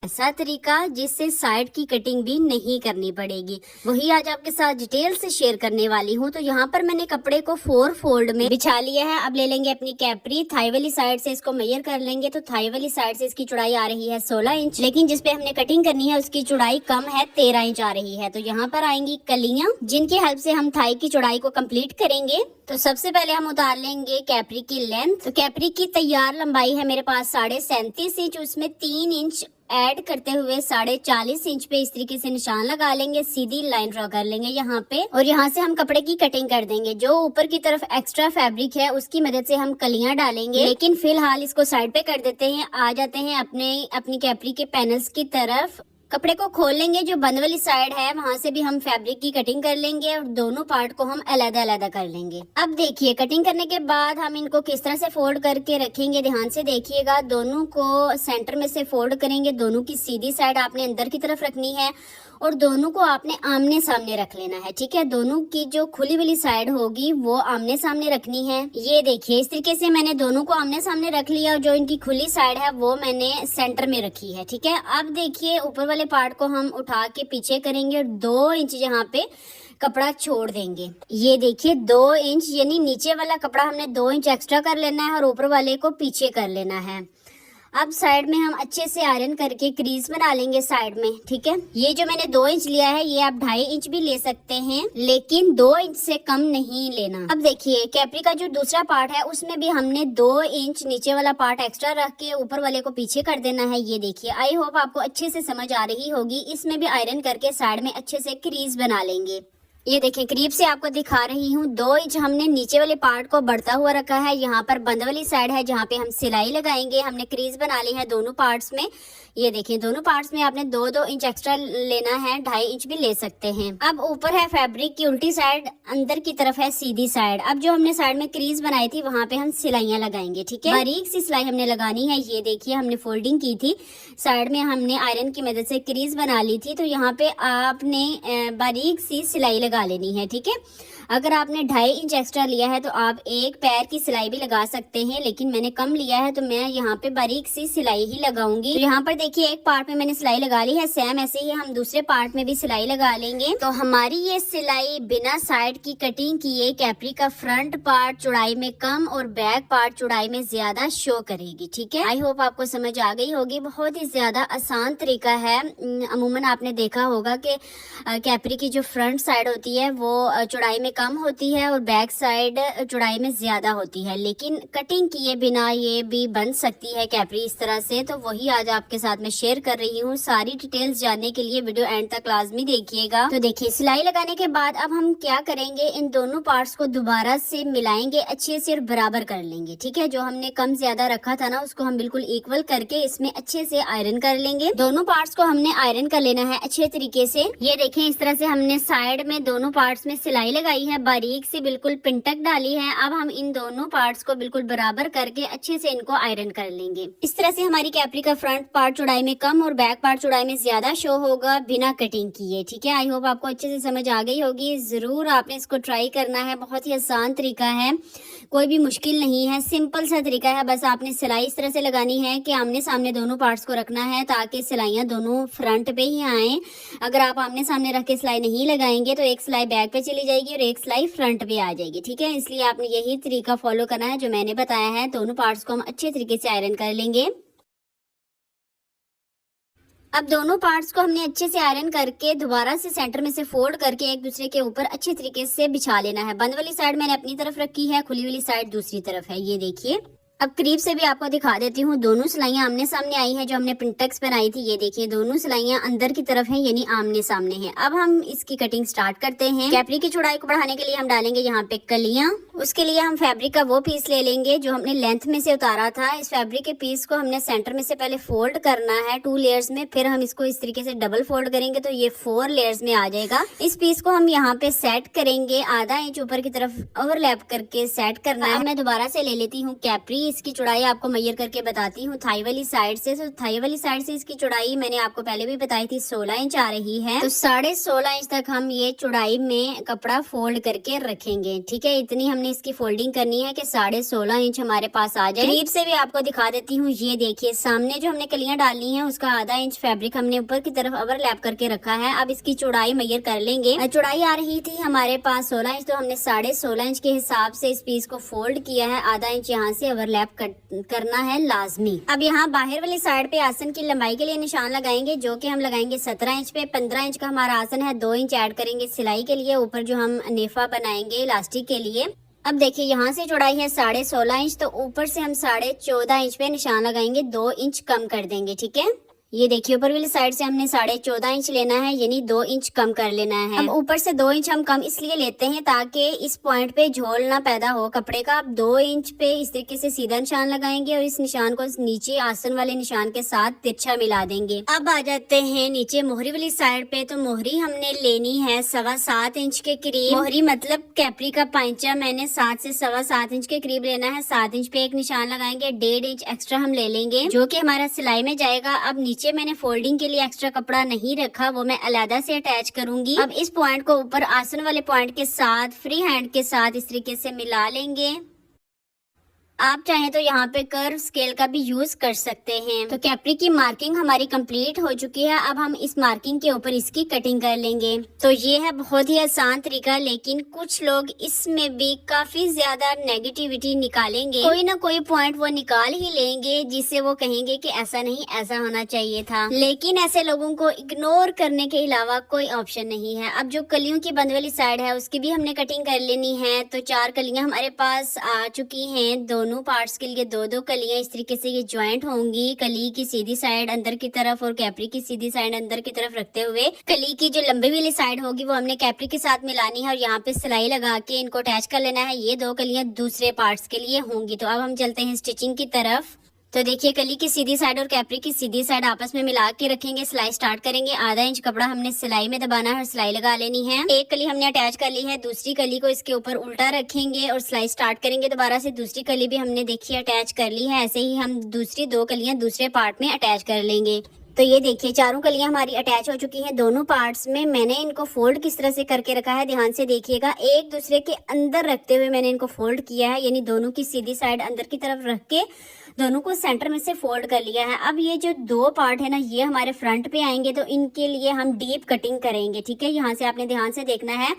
ऐसा तरीका जिससे साइड की कटिंग भी नहीं करनी पड़ेगी, वही आज आपके साथ डिटेल से शेयर करने वाली हूँ। तो यहाँ पर मैंने कपड़े को 4 फोल्ड में बिछा लिया है। अब ले लेंगे अपनी कैपरी, थाई वाली साइड से इसको मेजर कर लेंगे। तो थाई वाली साइड से इसकी चौड़ाई आ रही है 16 इंच, लेकिन जिसपे हमने कटिंग करनी है उसकी चौड़ाई कम है, 13 इंच आ रही है। तो यहाँ पर आएंगी कलियां, जिनकी हेल्प से हम थाई की चौड़ाई को कंप्लीट करेंगे। तो सबसे पहले हम उतार लेंगे कैपरी की लेंथ। तो कैपरी की तैयार लंबाई है मेरे पास 37.5 इंच, उसमें 3 इंच ऐड करते हुए 40.5 इंच पे इस तरीके से निशान लगा लेंगे, सीधी लाइन ड्रॉ कर लेंगे यहाँ पे, और यहाँ से हम कपड़े की कटिंग कर देंगे। जो ऊपर की तरफ एक्स्ट्रा फैब्रिक है उसकी मदद से हम कलियां डालेंगे, लेकिन फिलहाल इसको साइड पे कर देते हैं। आ जाते हैं अपनी कैपरी के पैनल्स की तरफ। कपड़े को खोल लेंगे, जो बंद वाली साइड है वहां से भी हम फैब्रिक की कटिंग कर लेंगे और दोनों पार्ट को हम अलग-अलग कर लेंगे। अब देखिए कटिंग करने के बाद हम इनको किस तरह से फोल्ड करके रखेंगे, ध्यान से देखिएगा। दोनों को सेंटर में से फोल्ड करेंगे, दोनों की सीधी साइड आपने अंदर की तरफ रखनी है और दोनों को आपने आमने सामने रख लेना है, ठीक है। दोनों की जो खुली वाली साइड होगी वो आमने सामने रखनी है। ये देखिए इस तरीके से मैंने दोनों को आमने सामने रख लिया और जो इनकी खुली साइड है वो मैंने सेंटर में रखी है, ठीक है। अब देखिए ऊपर वाले पार्ट को हम उठा के पीछे करेंगे और 2 इंच यहाँ पे कपड़ा छोड़ देंगे। ये देखिए 2 इंच, यानी नीचे वाला कपड़ा हमने 2 इंच एक्स्ट्रा कर लेना है और ऊपर वाले को पीछे कर लेना है। अब साइड में हम अच्छे से आयरन करके क्रीज बना लेंगे साइड में, ठीक है। ये जो मैंने 2 इंच लिया है ये आप 2.5 इंच भी ले सकते हैं, लेकिन 2 इंच से कम नहीं लेना। अब देखिए कैपरी का जो दूसरा पार्ट है उसमें भी हमने 2 इंच नीचे वाला पार्ट एक्स्ट्रा रख के ऊपर वाले को पीछे कर देना है। ये देखिए, आई होप आपको अच्छे से समझ आ रही होगी। इसमें भी आयरन करके साइड में अच्छे से क्रीज बना लेंगे। ये देखें करीब से आपको दिखा रही हूँ, 2 इंच हमने नीचे वाले पार्ट को बढ़ता हुआ रखा है। यहाँ पर बंद वाली साइड है जहाँ पे हम सिलाई लगाएंगे, हमने क्रीज बना ली है दोनों पार्ट्स में। ये देखें दोनों पार्ट्स में आपने 2-2 इंच एक्स्ट्रा लेना है, 2.5 इंच भी ले सकते हैं। अब ऊपर है फैब्रिक की उल्टी साइड, अंदर की तरफ है सीधी साइड। अब जो हमने साइड में क्रीज बनाई थी वहां पे हम सिलाइयां लगाएंगे, ठीक है। बारीक सी सिलाई हमने लगानी है। ये देखिए हमने फोल्डिंग की थी, साइड में हमने आयरन की मदद से क्रीज बना ली थी। तो यहाँ पे आपने बारीक सी सिलाई लगा लेनी है, ठीक है। अगर आपने 2.5 इंच एक्स्ट्रा लिया है तो आप एक पैर की सिलाई भी लगा सकते हैं, लेकिन मैंने कम लिया है तो मैं यहाँ पे बारीक सी सिलाई ही लगाऊंगी। तो यहाँ पर देखिए एक पार्ट में मैंने सिलाई लगा ली है, सेम ऐसे ही हम दूसरे पार्ट में भी सिलाई लगा लेंगे। तो हमारी ये सिलाई बिना साइड की कटिंग किए कैपरी का फ्रंट पार्ट चौड़ाई में कम और बैक पार्ट चौड़ाई में ज्यादा शो करेगी, ठीक है। आई होप आपको समझ आ गई होगी। बहुत ही ज्यादा आसान तरीका है। अमूमन आपने देखा होगा कि कैपरी की जो फ्रंट साइड होती है वो चौड़ाई में कम होती है और बैक साइड चौड़ाई में ज्यादा होती है, लेकिन कटिंग किए बिना ये भी बन सकती है कैपरी इस तरह से। तो वही आज आपके साथ मैं शेयर कर रही हूँ। सारी डिटेल्स जानने के लिए वीडियो एंड तक लाजमी देखिएगा। तो देखिए सिलाई लगाने के बाद अब हम क्या करेंगे, इन दोनों पार्ट्स को दोबारा से मिलाएंगे, अच्छे से और बराबर कर लेंगे, ठीक है। जो हमने कम ज्यादा रखा था ना उसको हम बिल्कुल इक्वल करके इसमें अच्छे से आयरन कर लेंगे। दोनों पार्ट्स को हमने आयरन कर लेना है अच्छे तरीके से। ये देखें इस तरह से हमने साइड में दोनों पार्ट्स में सिलाई लगाई है, बारीक से बिल्कुल पिंटक डाली है। अब हम इन दोनों पार्ट्स को बिल्कुल बराबर करके अच्छे से इनको आयरन कर लेंगे। इस तरह से हमारी कैपरी का फ्रंट पार्ट चौड़ाई में कम और बैक पार्ट चौड़ाई में ज्यादा शो होगा बिना कटिंग किए, ठीक है। आई होप आपको अच्छे से समझ आ गई होगी। जरूर आपने इसको ट्राई करना है। बहुत ही आसान तरीका है, कोई भी मुश्किल नहीं है, सिंपल सा तरीका है। बस आपने सिलाई इस तरह से लगानी है कि आमने सामने दोनों पार्ट्स को रखना है ताकि सिलाइयां दोनों फ्रंट पे ही आए। अगर आप आमने सामने रख के सिलाई नहीं लगाएंगे तो एक सिलाई बैक पे चली जाएगी और एक सिलाई फ्रंट पे आ जाएगी, ठीक है। इसलिए आपने यही तरीका फॉलो करना है जो मैंने बताया है। दोनों पार्ट्स को हम अच्छे तरीके से आयरन कर लेंगे। अब दोनों पार्ट्स को हमने अच्छे से आयरन करके दोबारा से सेंटर में से फोल्ड करके एक दूसरे के ऊपर अच्छे तरीके से बिछा लेना है। बंद वाली साइड मैंने अपनी तरफ रखी है, खुली वाली साइड दूसरी तरफ है। ये देखिए अब करीब से भी आपको दिखा देती हूँ। दोनों सिलाइयां आमने सामने आई हैं जो हमने पिंटेक्स बनाई थी। ये देखिए दोनों सिलाइयां अंदर की तरफ हैं, यानी आमने सामने हैं। अब हम इसकी कटिंग स्टार्ट करते हैं। कैपरी की चौड़ाई को बढ़ाने के लिए हम डालेंगे यहाँ पे कलियां। उसके लिए हम फैब्रिक का वो पीस ले लेंगे जो हमने लेंथ में से उतारा था। इस फैब्रिक के पीस को हमने सेंटर में से पहले फोल्ड करना है 2 लेयर्स में, फिर हम इसको इस तरीके से डबल फोल्ड करेंगे तो ये 4 लेयर्स में आ जाएगा। इस पीस को हम यहाँ पे सेट करेंगे, आधा इंच ऊपर की तरफ ओवरलैप करके सेट करना है। मैं दोबारा से ले लेती हूँ कैपरी, इसकी चौड़ाई आपको मैयर करके बताती हूँ थाई वाली साइड से। तो थाई वाली साइड से इसकी चौड़ाई मैंने आपको पहले भी बताई थी 16 इंच आ रही है। तो 16.5 इंच तक हम ये चौड़ाई में कपड़ा फोल्ड करके रखेंगे। ठीक है, इतनी हमने इसकी फोल्डिंग करनी है कि 16.5 इंच हमारे पास आ जाए। करीब से भी आपको दिखा देती हूँ। ये देखिए सामने जो हमने कलियां डालनी है उसका आधा इंच फैब्रिक हमने ऊपर की तरफ ओवरलैप करके रखा है। अब इसकी चौड़ाई मैयर कर लेंगे। चौड़ाई आ रही थी हमारे पास 16 इंच, तो हमने 16.5 इंच के हिसाब से इस पीस को फोल्ड किया है। आधा इंच यहाँ से ओवरलैप करना है लाजमी। अब यहाँ बाहर वाली साइड पे आसन की लंबाई के लिए निशान लगाएंगे, जो कि हम लगाएंगे 17 इंच पे। 15 इंच का हमारा आसन है, 2 इंच ऐड करेंगे सिलाई के लिए, ऊपर जो हम नेफा बनाएंगे इलास्टिक के लिए। अब देखिए यहाँ से चौड़ाई है 16.5 इंच, तो ऊपर से हम 14.5 इंच पे निशान लगाएंगे, 2 इंच कम कर देंगे। ठीक है, ये देखिए ऊपर वाली साइड से हमने 14.5 इंच लेना है, यानी 2 इंच कम कर लेना है। अब ऊपर से 2 इंच हम कम इसलिए लेते हैं ताकि इस पॉइंट पे झोल ना पैदा हो कपड़े का। आप 2 इंच पे इस तरीके से सीधा निशान लगाएंगे और इस निशान को नीचे आसन वाले निशान के साथ तिरछा मिला देंगे। अब आ जाते हैं नीचे मोहरी वाली साइड पे। तो मोहरी हमने लेनी है 7.25 इंच के करीब। मोहरी मतलब कैपरी का पांचा मैंने 7 से 7.25 इंच के करीब लेना है। 7 इंच पे एक निशान लगाएंगे, 1.5 इंच एक्स्ट्रा हम ले लेंगे जो कि हमारा सिलाई में जाएगा। अब नीचे मैंने फोल्डिंग के लिए एक्स्ट्रा कपड़ा नहीं रखा, वो मैं अलग से अटैच करूंगी। अब इस पॉइंट को ऊपर आसन वाले पॉइंट के साथ फ्री हैंड के साथ इस तरीके से मिला लेंगे। आप चाहें तो यहाँ पे कर्व स्केल का भी यूज कर सकते हैं। तो कैपरी की मार्किंग हमारी कंप्लीट हो चुकी है। अब हम इस मार्किंग के ऊपर इसकी कटिंग कर लेंगे। तो ये है बहुत ही आसान तरीका, लेकिन कुछ लोग इसमें भी काफी ज्यादा नेगेटिविटी निकालेंगे। कोई ना कोई पॉइंट वो निकाल ही लेंगे जिससे वो कहेंगे कि ऐसा नहीं ऐसा होना चाहिए था। लेकिन ऐसे लोगों को इग्नोर करने के अलावा कोई ऑप्शन नहीं है। अब जो कलियों की बंद वाली साइड है उसकी भी हमने कटिंग कर लेनी है। तो 4 कलियां हमारे पास आ चुकी हैं। दोनों पार्ट्स के लिए 2-2 कलियां इस तरीके से ये ज्वाइंट होंगी। कली की सीधी साइड अंदर की तरफ और कैपरी की सीधी साइड अंदर की तरफ रखते हुए कली की जो लंबी वाली साइड होगी वो हमने कैपरी के साथ मिलानी है और यहाँ पे सिलाई लगा के इनको अटैच कर लेना है। ये 2 कलियां दूसरे पार्ट्स के लिए होंगी। तो अब हम चलते हैं स्टिचिंग की तरफ। तो देखिए कली की सीधी साइड और कैपरी की सीधी साइड आपस में मिला के रखेंगे। सिलाई स्टार्ट करेंगे। आधा इंच कपड़ा हमने सिलाई में दबाना है और सिलाई लगा लेनी है। एक कली हमने अटैच कर ली है, दूसरी कली को इसके ऊपर उल्टा रखेंगे और सिलाई स्टार्ट करेंगे। दोबारा से दूसरी कली भी हमने देखिए अटैच कर ली है। ऐसे ही हम दूसरी 2 कलियां दूसरे पार्ट में अटैच कर लेंगे। तो ये देखिए चारों कलियां हमारी अटैच हो चुकी हैं दोनों पार्ट्स में। मैंने इनको फोल्ड किस तरह से करके रखा है ध्यान से देखिएगा। एक दूसरे के अंदर रखते हुए मैंने इनको फोल्ड किया है, यानी दोनों की सीधी साइड अंदर की तरफ रख के दोनों को सेंटर में से फोल्ड कर लिया है। अब ये जो 2 पार्ट है ना ये हमारे फ्रंट पे आएंगे, तो इनके लिए हम डीप कटिंग करेंगे। ठीक है, यहाँ से आपने ध्यान से देखना है।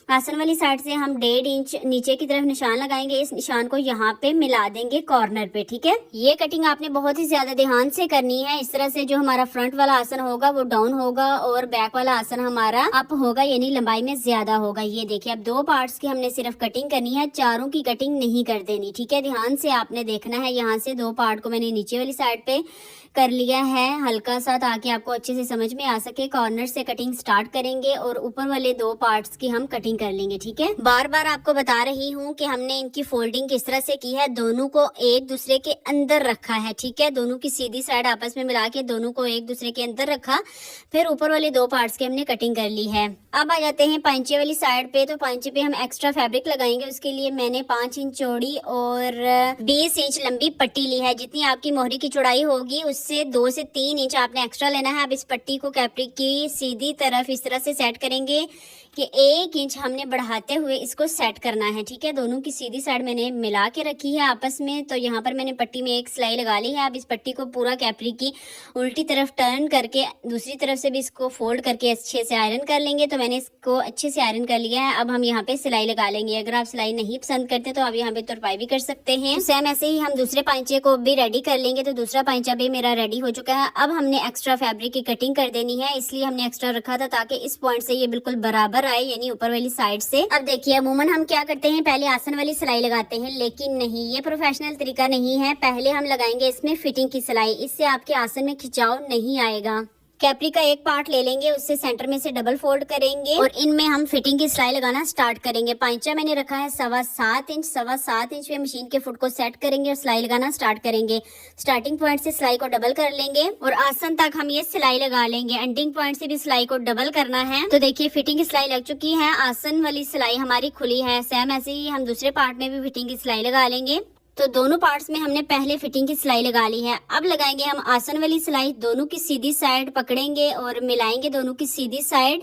आसन वाली साइड से हम 1.5 इंच नीचे की तरफ निशान लगाएंगे। इस निशान को यहाँ पे मिला देंगे कॉर्नर पे। ठीक है, ये कटिंग आपने बहुत ही ज्यादा ध्यान से करनी है। इस तरह से जो हमारा फ्रंट वाला आसन होगा वो डाउन होगा और बैक वाला आसन हमारा अप होगा, यानी लंबाई में ज्यादा होगा। ये देखिए अब 2 पार्ट्स की हमने सिर्फ कटिंग करनी है, चारों की कटिंग नहीं कर देनी। ठीक है, ध्यान से आपने देखना है। यहाँ से 2 पार्ट को मैंने नीचे वाली साइड पे कर लिया है हल्का सा, ताकि आपको अच्छे से समझ में आ सके। कॉर्नर से कटिंग स्टार्ट करेंगे और ऊपर वाले 2 पार्ट्स की हम कटिंग कर लेंगे। ठीक है, बार बार आपको बता रही हूँ कि हमने इनकी फोल्डिंग किस तरह से की है। दोनों को एक दूसरे के अंदर रखा है। ठीक है, दोनों की सीधी साइड आपस में मिला के दोनों को एक दूसरे के अंदर रखा, फिर ऊपर वाले 2 पार्ट्स की हमने कटिंग कर ली है। अब आ जाते हैं पांचे वाली साइड पे। तो पांचे पे हम एक्स्ट्रा फैब्रिक लगाएंगे। उसके लिए मैंने 5 इंच चौड़ी और 20 इंच लंबी पट्टी ली है। जितनी आपकी मोहरी की चौड़ाई होगी उससे 2 से 3 इंच आपने एक्स्ट्रा लेना है। अब इस पट्टी को कैपरी की सीधी तरफ इस तरह से सेट करेंगे कि 1 इंच हमने बढ़ाते हुए इसको सेट करना है। ठीक है, दोनों की सीधी साइड मैंने मिला के रखी है आपस में। तो यहाँ पर मैंने पट्टी में एक सिलाई लगा ली है। अब इस पट्टी को पूरा कैपरी की उल्टी तरफ टर्न करके दूसरी तरफ से भी इसको फोल्ड करके अच्छे से आयरन कर लेंगे। तो मैंने इसको अच्छे से आयरन कर लिया है। अब हम यहाँ पे सिलाई लगा लेंगे। अगर आप सिलाई नहीं पसंद करते तो आप यहाँ पे तुरपाई भी कर सकते हैं। सेम ऐसे ही हम दूसरे पांचे को भी रेडी कर लेंगे। तो दूसरा पांचा भी मेरा रेडी हो चुका है। अब हमने एक्स्ट्रा फैब्रिक की कटिंग कर देनी है, इसलिए हमने एक्स्ट्रा रखा था ताकि इस पॉइंट से ये बिल्कुल बराबर आए, यानी ऊपर वाली साइड से। अब देखिए अमूमन हम क्या करते हैं, पहले आसन वाली सिलाई लगाते हैं, लेकिन नहीं, ये प्रोफेशनल तरीका नहीं है। पहले हम लगाएंगे इसमें फिटिंग की सिलाई, इससे आपके आसन में खिंचाव नहीं आएगा। कैपरी का एक पार्ट ले लेंगे, उससे सेंटर में से डबल फोल्ड करेंगे और इनमें हम फिटिंग की सिलाई लगाना स्टार्ट करेंगे। पांचा मैंने रखा है 7.25 इंच। 7.25 इंच पे मशीन के फुट को सेट करेंगे और सिलाई लगाना स्टार्ट करेंगे। स्टार्टिंग पॉइंट से सिलाई को डबल कर लेंगे और आसन तक हम ये सिलाई लगा लेंगे। एंडिंग पॉइंट से भी सिलाई को डबल करना है। तो देखिए फिटिंग की सिलाई लग चुकी है, आसन वाली सिलाई हमारी खुली है। सेम ऐसे ही हम दूसरे पार्ट में भी फिटिंग की सिलाई लगा लेंगे। तो दोनों पार्ट्स में हमने पहले फिटिंग की सिलाई लगा ली है। अब लगाएंगे हम आसन वाली सिलाई। दोनों की सीधी साइड पकड़ेंगे और मिलाएंगे दोनों की सीधी साइड।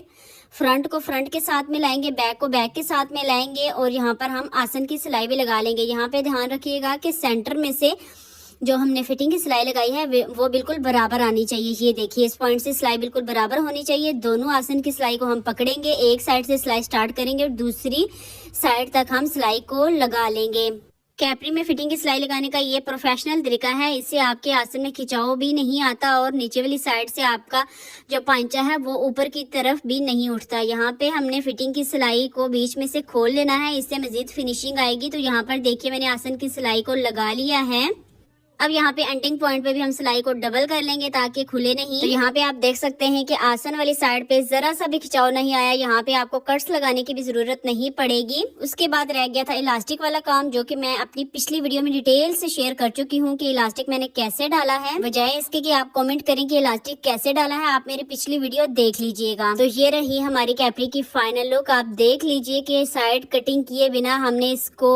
फ्रंट को फ्रंट के साथ मिलाएंगे, बैक को बैक के साथ मिलाएंगे और यहाँ पर हम आसन की सिलाई भी लगा लेंगे। यहाँ पे ध्यान रखिएगा कि सेंटर में से जो हमने फिटिंग की सिलाई लगाई है वो बिल्कुल बराबर आनी चाहिए। ये देखिए, इस पॉइंट से सिलाई बिल्कुल बराबर होनी चाहिए। दोनों आसन की सिलाई को हम पकड़ेंगे, एक साइड से सिलाई स्टार्ट करेंगे और दूसरी साइड तक हम सिलाई को लगा लेंगे। कैपरी में फिटिंग की सिलाई लगाने का ये प्रोफेशनल तरीका है। इससे आपके आसन में खिंचाव भी नहीं आता और नीचे वाली साइड से आपका जो पांचा है वो ऊपर की तरफ भी नहीं उठता। यहाँ पे हमने फिटिंग की सिलाई को बीच में से खोल लेना है, इससे मजीद फिनिशिंग आएगी। तो यहाँ पर देखिए मैंने आसन की सिलाई को लगा लिया है। अब यहाँ पे एंडिंग पॉइंट पे भी हम सिलाई को डबल कर लेंगे ताकि खुले नहीं। तो यहाँ पे आप देख सकते हैं कि आसन वाली साइड पे जरा सा भी खिंचाव नहीं आया। यहाँ पे आपको कट्स लगाने की भी जरूरत नहीं पड़ेगी। उसके बाद रह गया था इलास्टिक वाला काम, जो कि मैं अपनी पिछली वीडियो में डिटेल से शेयर कर चुकी हूँ कि इलास्टिक मैंने कैसे डाला है। बजाय इसके कि आप कॉमेंट करें कि इलास्टिक कैसे डाला है, आप मेरी पिछली वीडियो देख लीजिएगा। तो ये रही हमारी कैपरी की फाइनल लुक। आप देख लीजिए कि साइड कटिंग किए बिना हमने इसको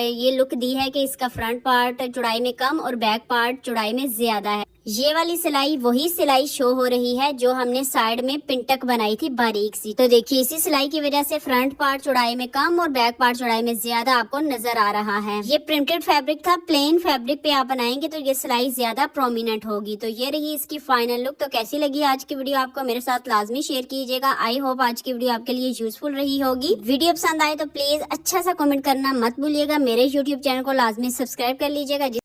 ये लुक दी है कि इसका फ्रंट पार्ट चौड़ाई में कम और बैक पार्ट चौड़ाई में ज्यादा है। ये वाली सिलाई वही सिलाई शो हो रही है जो हमने साइड में पिंटक बनाई थी बारीक सी। तो देखिए इसी सिलाई की वजह से फ्रंट पार्ट चौड़ाई में कम और बैक पार्ट चौड़ाई में ज्यादा आपको नजर आ रहा है। ये प्रिंटेड फैब्रिक था, प्लेन फैब्रिक पे आप बनाएंगे तो ये सिलाई ज्यादा प्रोमिनेंट होगी। तो ये रही इसकी फाइनल लुक। तो कैसी लगी आज की वीडियो आपको, मेरे साथ लाजमी शेयर कीजिएगा। आई होप आज की वीडियो आपके लिए यूजफुल रही होगी। वीडियो पसंद आए तो प्लीज अच्छा सा कमेंट करना मत भूलिएगा। मेरे यूट्यूब चैनल को लाजमी सब्सक्राइब कर लीजिएगा।